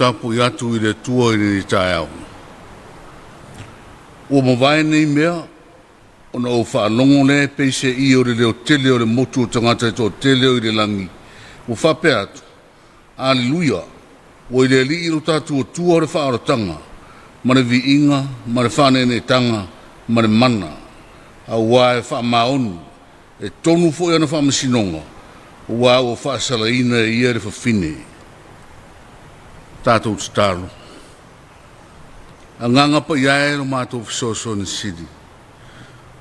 Tapua'iga i le tua i le Taeao. Ua mawai nei mea, ona o whaanongo le peise i o le leo tele o le motu o tangata i tō tele o i le langi. Ua whape atu. Alleluia. Ua i le li i lo tatu o tua o le whaarotanga. Ma le vi inga, ma le whanene tanga, ma le mana. A ua e whaamaonu. E tonu fo i ana whaamasinonga. Ua o whaasalaina e ia le whawhine. Tātou te tālo. A nganga pa iae no mātou fisoso ni sidi.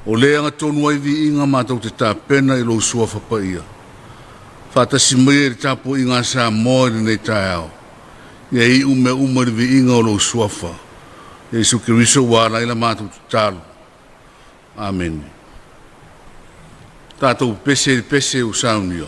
O lea nga tonu ai vi inga mātou te tāpena i lo suafa pa ia. Whātasi mai e Tapua'iga Samoa i nei Taeao. Ia i ume le vi inga o lo suafa. Jesu Kiriso wāna ila mātou te tālo. Amen. Tātou pese o saunia.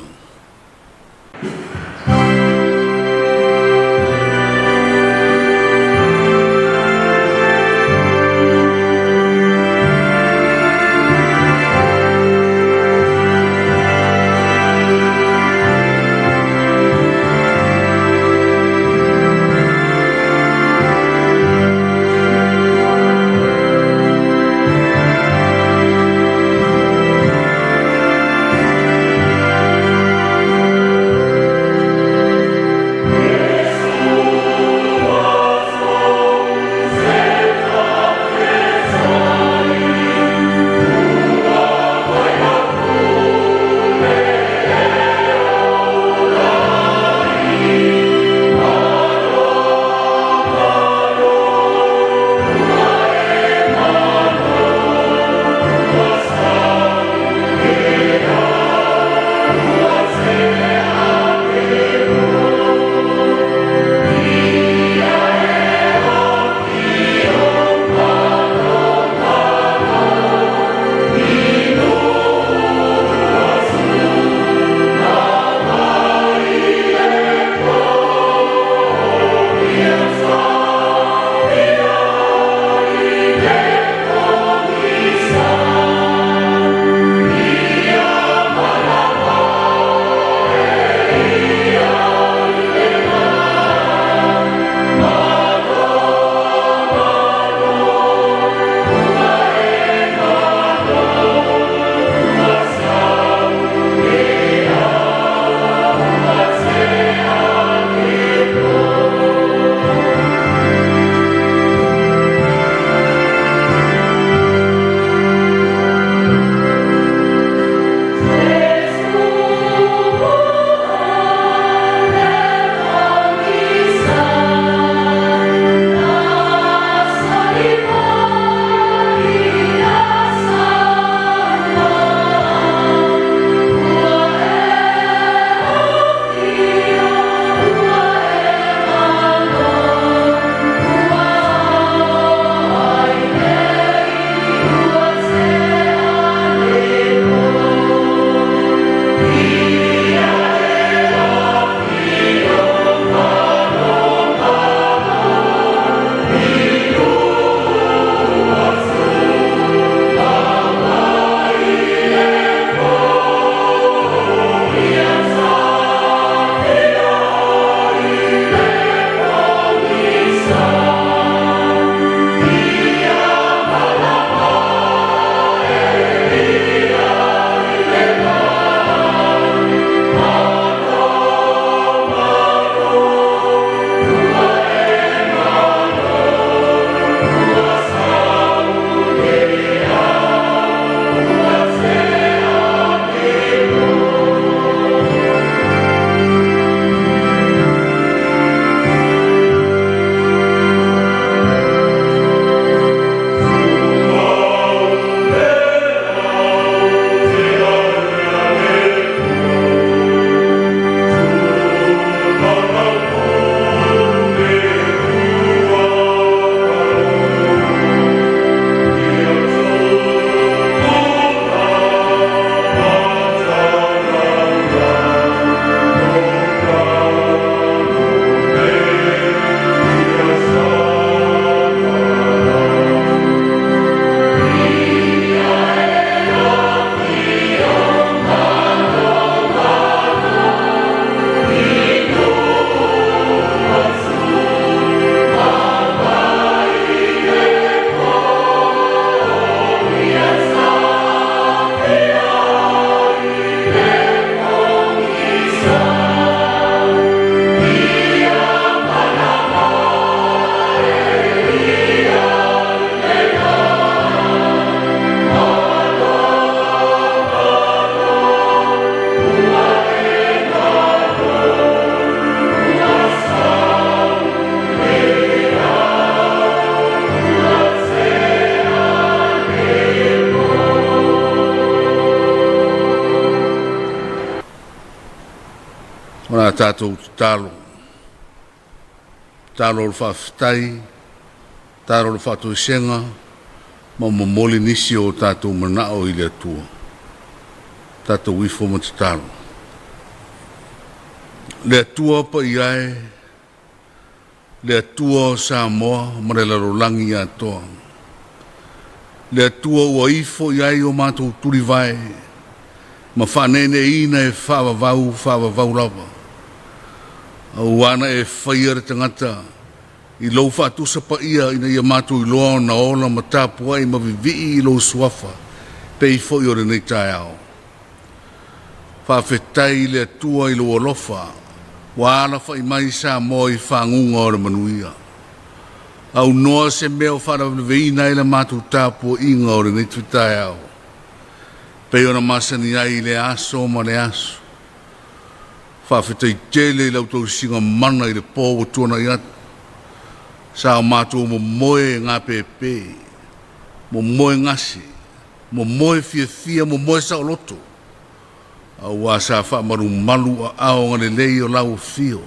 tātou talo. Talo le whawhitai, talo le whātou senga, ma momoli nisi o tātou manao i le atua. Tātou wifo ma te talo. Le atua pa iae, le atua o Samoa, ma le larolangi a toa. Le atua ua ifo iai o mātou turi vai, ma whanene ina e whawavau lava. Au ana e whaia re tangata, i lau whātusa pa ia ina ia mātou i loa na ola ma Tapua'iga ma vivi i lau suafa, pe i fo i ore nei Taeao. Whawhetai le atua i lau alofa, wa ala wha i mai Samoa i whangunga ore manuia. Au noa se meo wharawina i le mātou Tapua'iga ore nei Taeao. Pei ona masani ai le aso ma le aso. Whawhetai tele i lau tau singa mana i le pōwa tuana i atu. Sa o mātou mo moe ngā pepe, mo moe ngasi, mo moe fia, mo moe sa o loto. Au wa sa whaamaru malu a ao ngane lei o lau fio.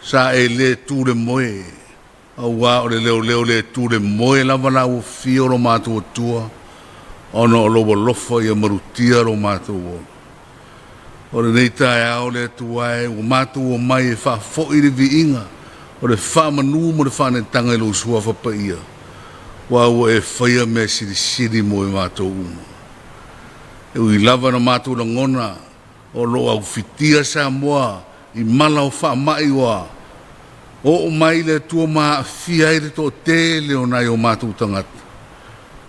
Sa e le tūre moe, au wa o le leo le tūre moe lava lau fio ro mātou tua, ono o loba lofa i a marutia ro mātou o. O le nei Taeao le tuae, o mātou o mai e whafo i le vi inga, o le whamanu mo le whanetanga i lo sua whapaia. Wa ua e whaia me siri mo e mātou uma. E ui lava na mātou la ngona o lo au fitia Samoa i mala o whamai wa. O mai le tua maa fia i to te leo nai o mātou tangata.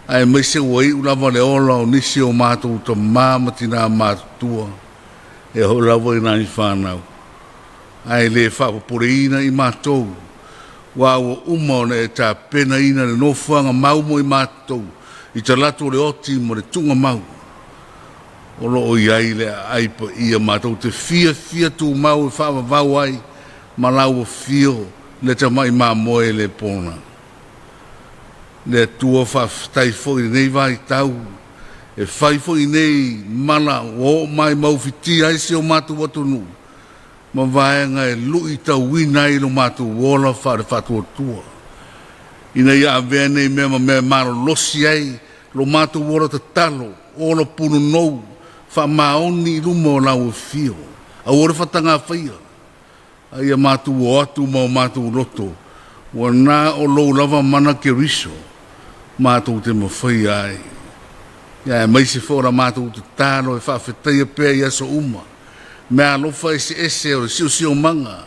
Ai mai se ua i lava le ola o nisi o mātou ta māmatina mātua. E ho lava i nai whanau. Ai le whapaporeina i mātou. Wa ua uma o ne e tā pena ina le nofuanga maumo i mātou. I ta lato le oti mo le tunga mau. O lo o iai le aipa ia mātou te fia tu mau e whaavavau ai. Ma lau o fio le ta mai mā moe le pōna. Le tua whaftai fo i nei vai tau. E whai fo i nei mana o mai mauwhiti ai se o mātou watunu. Ma vaenga e lui tau wina i lo mātou wola whare whatua tua. Ina ia avea nei mea mea maro losi ai, lo mātou wola ta talo, ola punu nou, wha maoni i luma o lau fio. A ora whatanga whaia. A ia mātou o atu ma o mātou roto, wa nā o lou lava mana ke riso, mātou te mawhaia ai. Ia e maise fora mātou te talo e whawhetai a pēr i aso uma. Me alofa ese o sio manga,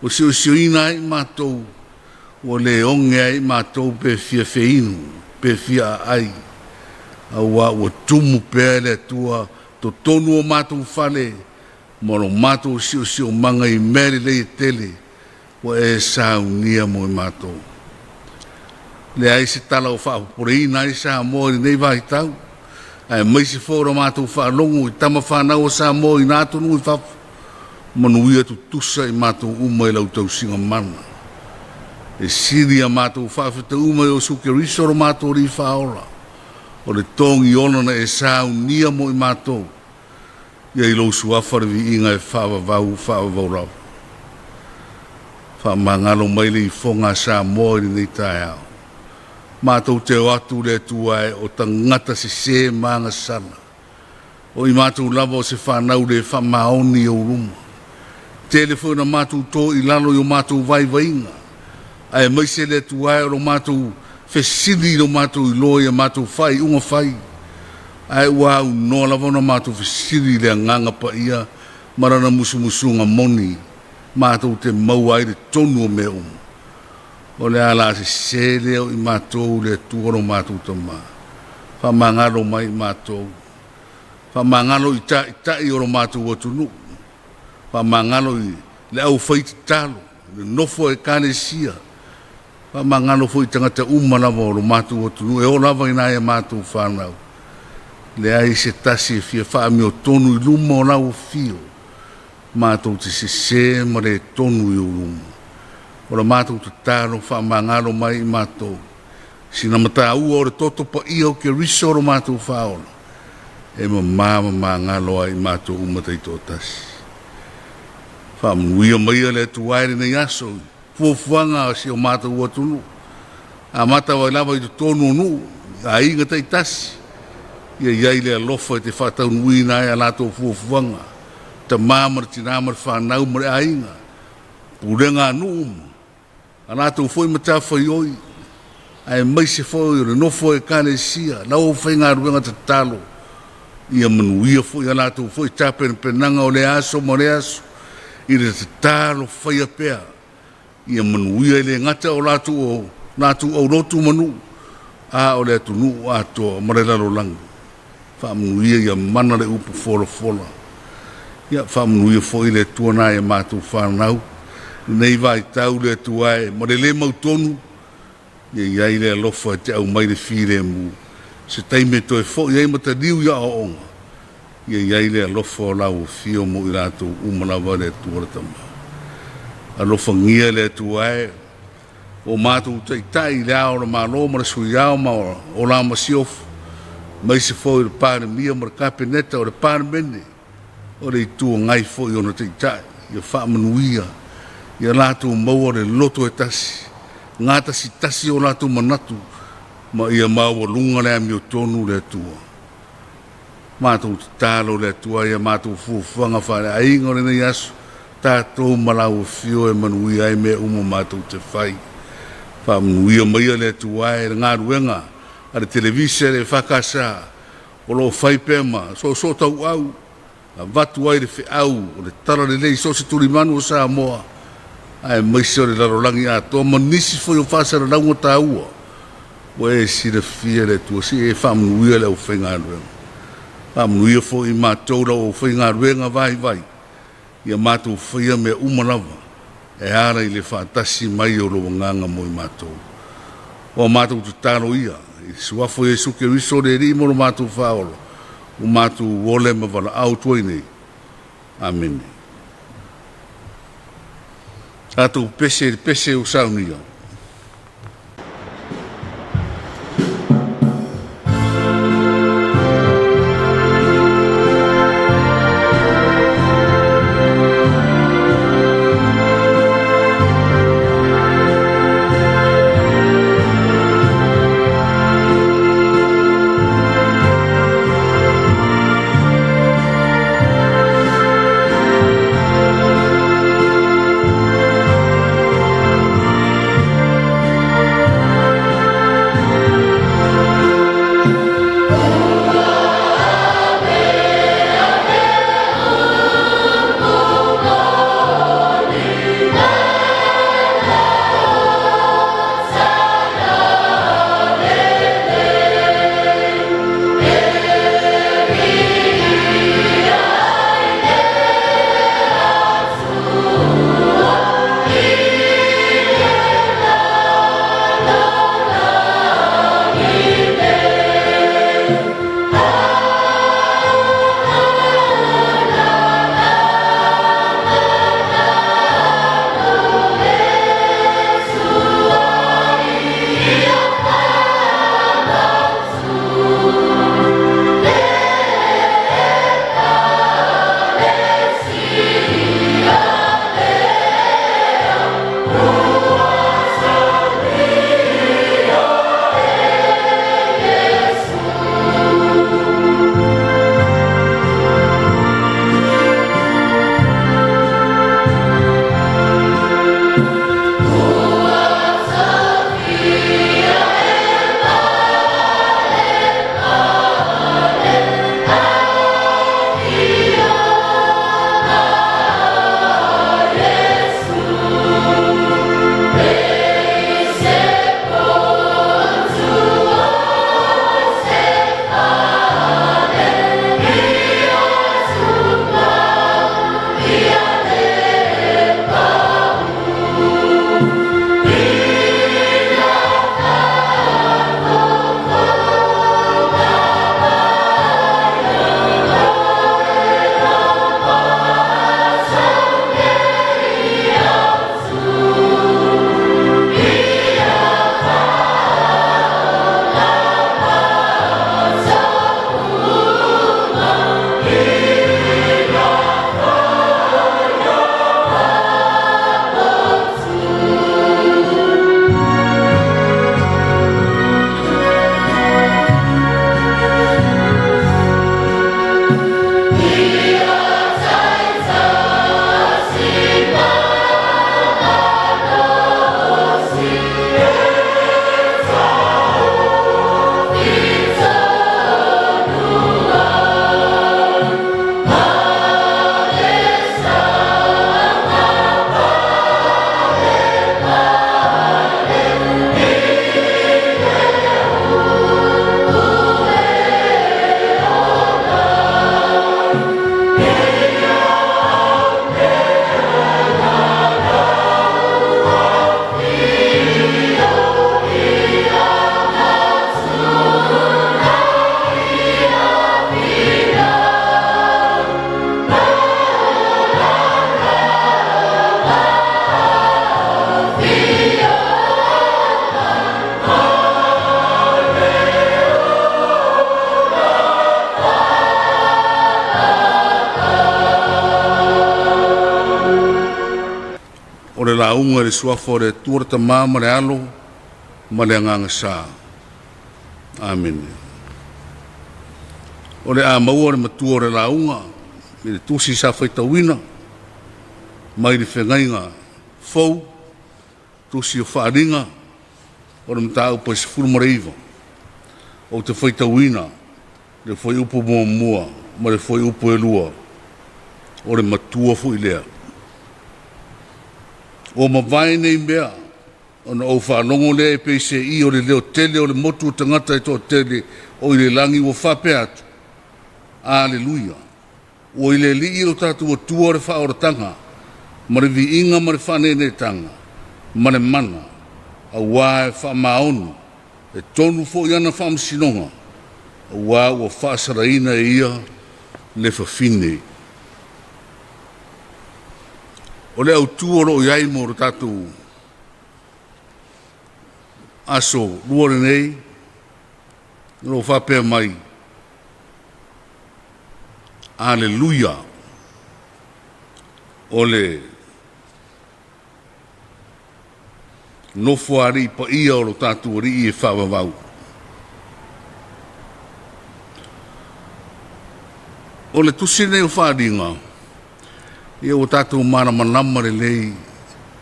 o sio ina i mātou, o le onge ai mātou pe fia feinu, pe fia ai. Aua o tumu pe le tua, to tonu o mātou fale, moro mātou sio manga i meri le tele, o e saunia mo i mātou. Le ai se tala o whaporeina i Samoa i nei vai tau, ai mai se fora mātou whaalongo i tama whanau o Samoa i nātonu i whafu. Manuia tu tusa i mātou uma i lau tau singa mana. E siria mātou whawhita uma i o suke risoro mātou ri whaola. O le tongi ona na e sāu nia mo i mātou. Ia i lau suafare vi inga e whaavavau rau. Whamangalo mai le i whonga Samoa i nei Taeao. Mātou te atu le tuae o tangata se manga sana. O i mātou lava o se whanau le whamaoni o ruma. Telefona mātou tō i lalo i o mātou vai-vainga. Ai mai se le tuae o mātou whesini o mātou i loa i a mātou whai, unga whai. Ai wau no lava na mātou whesini le nganga pa ia, marana musunga moni. Mātou te mau ai le tonu o me umu. O le ala se leo i mātou le tuaro mātou tama. Whamangalo mai mātou. Whamangalo i tai o mātou atunu. Whamangalo i le au whaiti talo. Le nofo e kane sia. Whamangalo fo i tangata umalava o mātou atunu. E o lava ina e mātou whanau. Le ai se tasi e fia whaami o tonu i luma o lau fio. Mātou te se ma le tonu i o luma. O la mātou te tāro whamangalo mai i mātou. Sina mata ua o re toto pa ia o ke riso o mātou whaola. E ma ngalo ai mātou umatai tō tasi. Whamuia maia le tuaere nei aso. Fuafuanga si o mata ua tunu. A mata wa lava i tonu nu. A inga tai tasi. Ia iai le alofa i te whatau nui na e a lato fuafuanga. Ta mamar tinamar whanau mare a inga. Purenga nu. A lato foi matafa i oi. Ai mai se foi o nofo e kane sia. Lau whainga ruenga te talo. Ia manuia foi a lato foi tapen penanga o le aso mo le aso. I re te talo whaia pea. Ia manuia le ngata o latu au rotu manu. A o le atu nu ato marelaro langu. Whamanuia ia mana le upu fola. Ia whamanuia foi le tuana e mātou whanau. Nei vai tau le tuae. Ma le mautonu. Ia iai le alofa te au mai le whire mu. Se taime toi fo iai mata liu ia o onga. Ia iai le alofa o lau fio mo i rato umalawa le tuara tama. Alofa ngia le tuae. O mātou tai le ao na malo mara sui ao ma o la masiofu. Mai se fo i le pāre mia mara kapeneta o le pāre mene. O le itua ngai fo i ona tai. Ia wha manuia. Ia lato maua le loto e tasi. Ngata si tasi o lato manatu. Ma ia maua lunga le ami o tonu le tua. Mātou talo le tua ia mātou fuanga whare ainga o le nei asu. Tātou malau fio e manuia e mea umo mātou te whai. Whamanuia maia le tua e ngā ruenga. A le televise le whakasa. O lo whai pēma. So tau au. A vatu ai le whi au. O le tara le lei so se turi manu o Samoa. Ai maise o le larolangi a toa. Manisi foi o whasara launga tā ua. Wa si le fia le tua si e whamanuia le o whainga ruenga. Whamanuia foi i mātou la o whainga ruenga vai. Ia mātou whaia me umalawa. E ara i le whaatasi mai o roa nganga mo i mātou. O mātou tu taro ia. I suafo e suke riso le ri moro mātou whaolo. O mātou wole ma wala au tuai nei. Amen. Tātou pese o saunia. launga le suafo le tuara tamā ma le alo ma le anganga sā. Amen. O le a maua le matua le launga i le tusi sa whaitawina mai le whengainga fau tusi o whaaringa o le mtau pa se furumareiva o te whaitawina le whai upo mua ma le whai upo e lua o le matua fu i lea. O mawai nei mea o na o whanongo lea e peise i o le leo tele o le motu o tangata e toa tele o i le langi o whape atu. Aleluia. O i le li i o tatu o tua re wha oratanga ma le vi inga ma le whanene tanga ma le mana a wā e wha maonu e tonu fo i ana wha msinonga a wā ua wha saraina e ia le whawhine. O le au tuoro o iai mo tatu aso luore nei no whapea mai. Aleluia. O le nofo ari pa ia o lo tatu ori e whawawau. O le tusine o wharinga ia o tatu mana manama le lei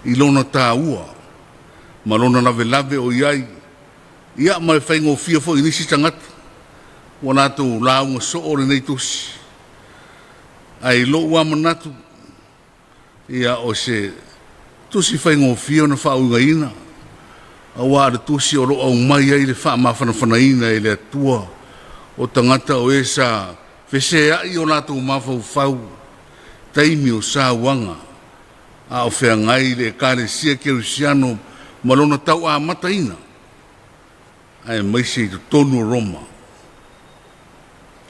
i lona tā ua ma lona lave lave o iai ia mai whaingo fia fo inisi tangata wana tu launga so o le nei tusi ai lo ua manatu ia o se tusi whaingo fia na whaunga ina a wāre tusi o lo au mai ai le wha mawhanawhana ina e le atua o tangata o e sa whese ai o nātou mawhau whau taimi o sāwanga a o whea ngai le kāre sia kerusiano malona tau a mataina ai maise i tonu Roma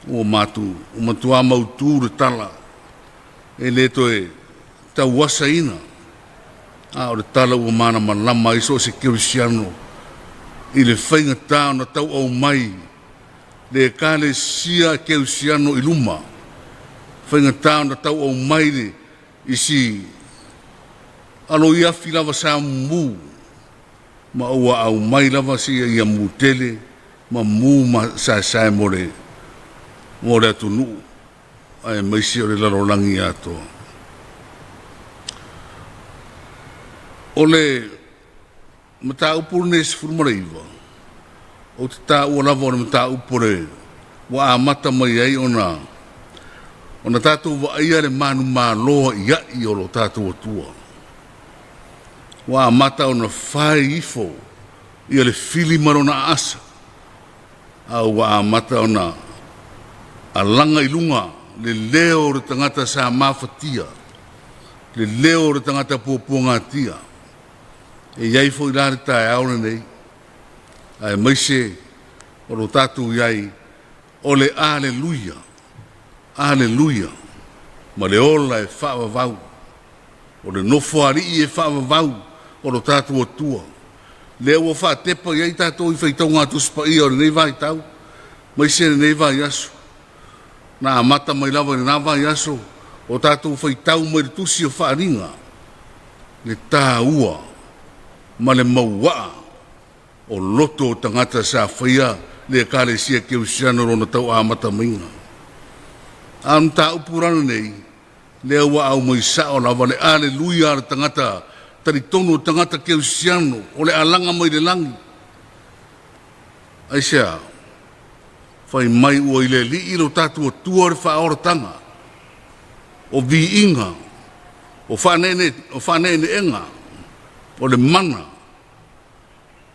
o matu a mautu re tala e le toe tau wasa ina a o le tala ua mana malama iso se kerusiano i le whainga tau na tau au mai le kāre sia kerusiano i luma whainga tau na tau au mai le isi alo ia fi lava sa mu ma ua au mai lava si ia mu tele ma mu ma sa more atu nu ai mai si o le larolangi ato o le mata upur ne se furmareiva o te tā ua lava o le mata upure wa amata mai ai ona tātou wa ia le manu māloa ia i o lo tātou atua. Wa amata ona whai ifo ia le fili marona asa. Au wa amata ona alanga ilunga le leo re tangata sa mawhatia. Le leo re tangata puapuanga tia. E iai fo ilare Taeao nei. Ai maise o lo tātou iai o le aleluia. Aleluia. Ma le ola e whaavavau. O le nofo ari e whaavavau o lo tātou atua. Le ua whaatepa iai tātou i whaitau ngā tuspa ia o le nei vai tau. Mai se le nei vai aso. Nā amata mai lava le nā vai aso. O tātou whaitau mai le tusi o whaaringa. Le tā ua. Ma le maua. O loto o tangata sa whaia. Le kāre sia keusiano rona tau amata mainga. Am ta upurana nei le ua au mai sao lava le aleluia le tangata taritono tangata keusiano o le alanga mai le langi aisea fai mai ua i le li ilo tatu atua le whaoratanga o vi inga o whanene enga o le mana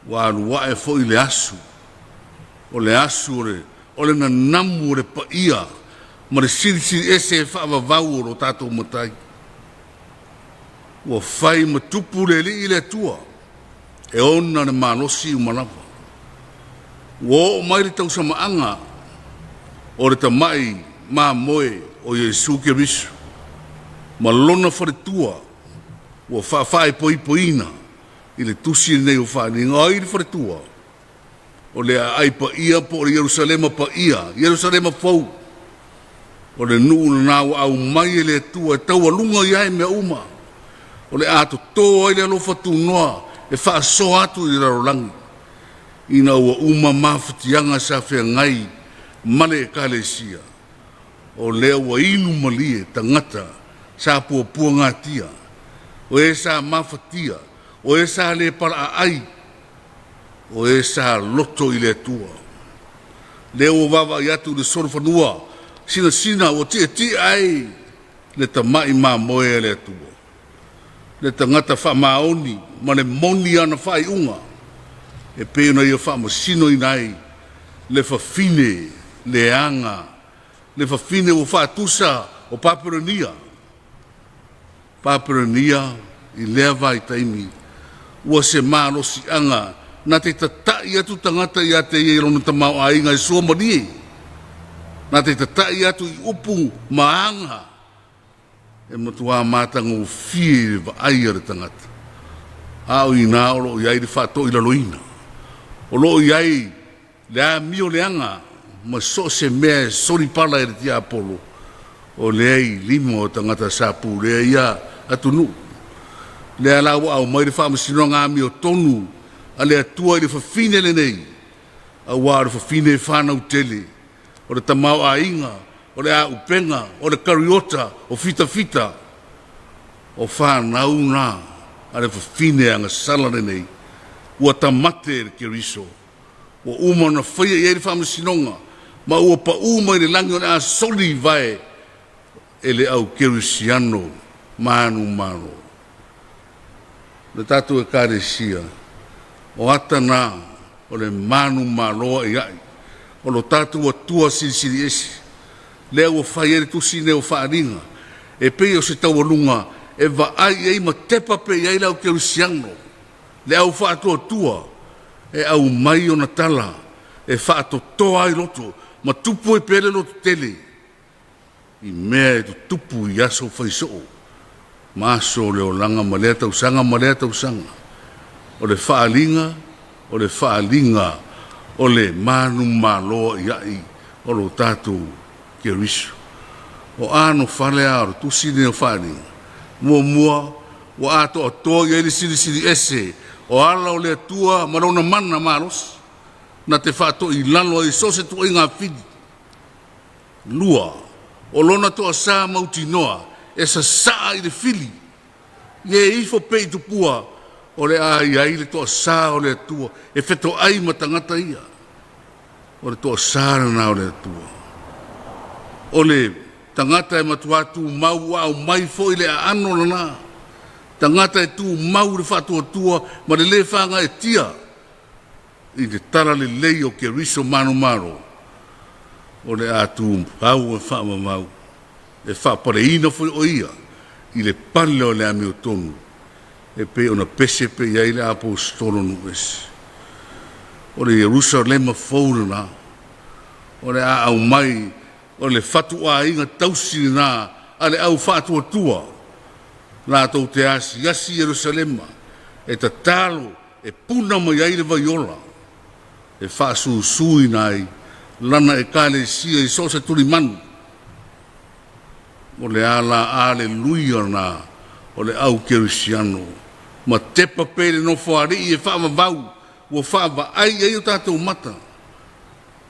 wa alua e fo i le asu o le nanamu o le paia ma le siri ese whaavavau o lo tātou matai. Ua whai matupu le li i le atua. E ona le malosi umanawa. Ua o mai le tau samaanga. O le tamai maa moe o Yesu ke risu. Ma lona wharetua. Ua whaafai poipoina. I le tusi nei o whaninga. Ai le wharetua. O le aipa ia po o le Yerusalema pa ia. Yerusalema fau. O le nuu na nau au mai e le tua tau alunga iai mea uma. o le ato tō ai le alofa tūnoa e whaaso atu i rarolangi. Ina ua uma mawhatianga sa whea ngai male e kalesia. O lea ua inu malie tangata sa puapua ngatia. O e sa mawhatia, o e sa le para ai, o e sa loto i le tua. Lea ua wawa i atu le sorfanua, sina o ti ai le tamai ma moe le tua. Le tangata wha maoni, ma le moni ana whai unga. E peona ia wha masino inai, le whawhine, le anga, le whawhine o whaatusa o Paperania. Paperania i lea vai taimi, ua se mārosi anga, na te tatai atu tangata i ate i rona tamau a inga i sua mani. Na te tatai atu i upu maanga, e matua mātanga o fie wa aia tangata. Ao i nā olo i ai le whāto i laloina. O lo i ai le a mio leanga, ma so se mea sori pala e le tia Apollo. O le ai limo o tangata sapu, le ia atunu. Le a lau au mai le whamasino ngā mio tonu, a le atua i le whawhine le nei. A wā le whawhine e whanau tele, o le tamau a inga, o le a upenga, o le kariota, o fita, o whanau nā, a le whawhine anga salare nei, ua tamate le keriso, o uma na whaia i ere whamasinonga, ma ua pa uma i le langi o le a soli vai, e le au kerisiano, manu. Le tatu e kare sia, o atana, o le manu maloa i ai, o lo tatu wa tua siri esi, lea ua whai ere tusi ne o whaaringa, e pei o se taualunga, e wa ai ei ma tepa pe i ai lau kerisiano, le au whaatua tua, e au mai o na tala, e whaato toa ai loto, ma tupu e pere loto tele, i mea e tu tupu i aso whaisoo, maso leo langa malea tausanga, o le whaalinga, o le manu maloa i ai, o lo tātou keriso. O ano whale aro, tu sine o whaalinga, mua, o ato o toa i ele siri ese, o ala o le atua marona mana maros, na te whaato i lalo i sose tu i ngā whidi. Lua, o lona toa sā mauti noa, e sa saa i le fili, ye ifo pei tu pua, o le ai le toa sā o le atua, e wheto ai matangata ia, o le toa sā na o le atua. O le tangata e matuatu mau au mai fo i le ano na, tangata e tu mau le whaatua tua, ma le le whanga e tia, i te tara le lei o ke riso maro, o le atu au e whaama mau, e whaapare ina foi o ia, i le pale o le ame o tonu, e pe ona pese pe iai le apostolo nues. O le Jerusalema fauna, o le au mai, o le fatu a inga tausi na, a le au fatua tua, la tau te asi Jerusalema, e ta talo, e puna mai iai le vaiola, e whaasu sui nai, lana e kale sia i sosa tuli manu, o le ala aleluia na, o le au kerisiano, ma tepa pere no whaari i e whaamavau, ua whaava ai o tātou mata.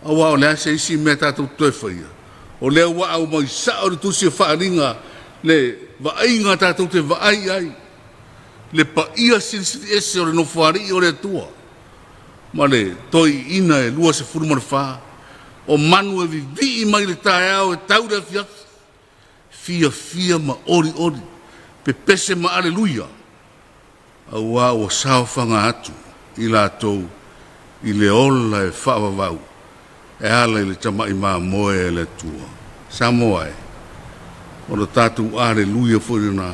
Awa o le ase isi mea tātou toewhaia. O lea wa au mai sa o le tusi o whaaringa, le vainga tātou te vaai ai. Le pa ia sirisiri ese o le no whaari o le atua. Ma le toi ina e lua se furumar wha, o manu e vivi mai le Taeao e taura fiafi. Fia ma ori, pe pese ma aleluia. Awa o sao whanga atu, i lātou, i le ola e whaavavau, e ala i le tamai mā moe e le tua. Samoa e, o le tātou aleluia fwere nā.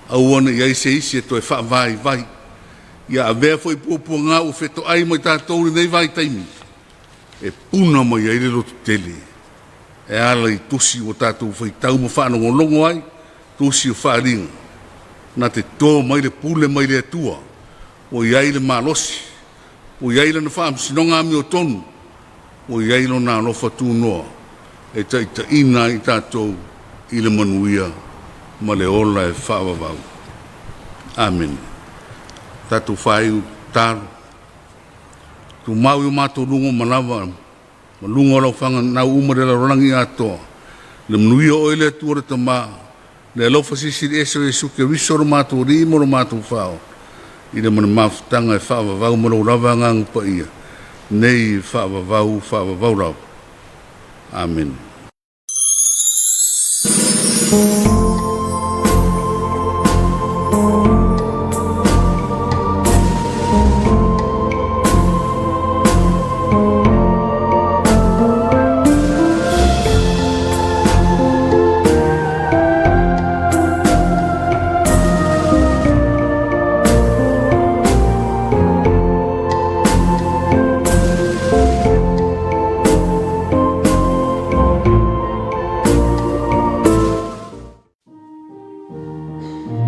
Auana i aise isi e toi whaavai vai, ia a vea fwoi pōpua ngā o wheto ai mai tātou nei vai taimi, e puna mai ai le lotu tele. E ala i tusi o tātou whai tau ma whanongo longo ai, tusi o whaaringa. Na te tō mai le pule mai le atua, o iai le malosi, o iai le na whaamsinonga mi o tonu, o iai lo nā lofa tū noa, e ta ina i tātou i le manuia, ma le ola e whaavavau. Amen. Tatu whai taru. Tu mau i mātou lungo malawa. Malungo lau whanga nau umarela rolangi atoa. Le mnui o oile tuare ta maa. Le alofa sisiri eso e suke risoro mātou rimo ro mātou whao. I le mana mawhitanga e whaavavau maro rawa ngangu pa ia. Nei whaavavau rau. Amen.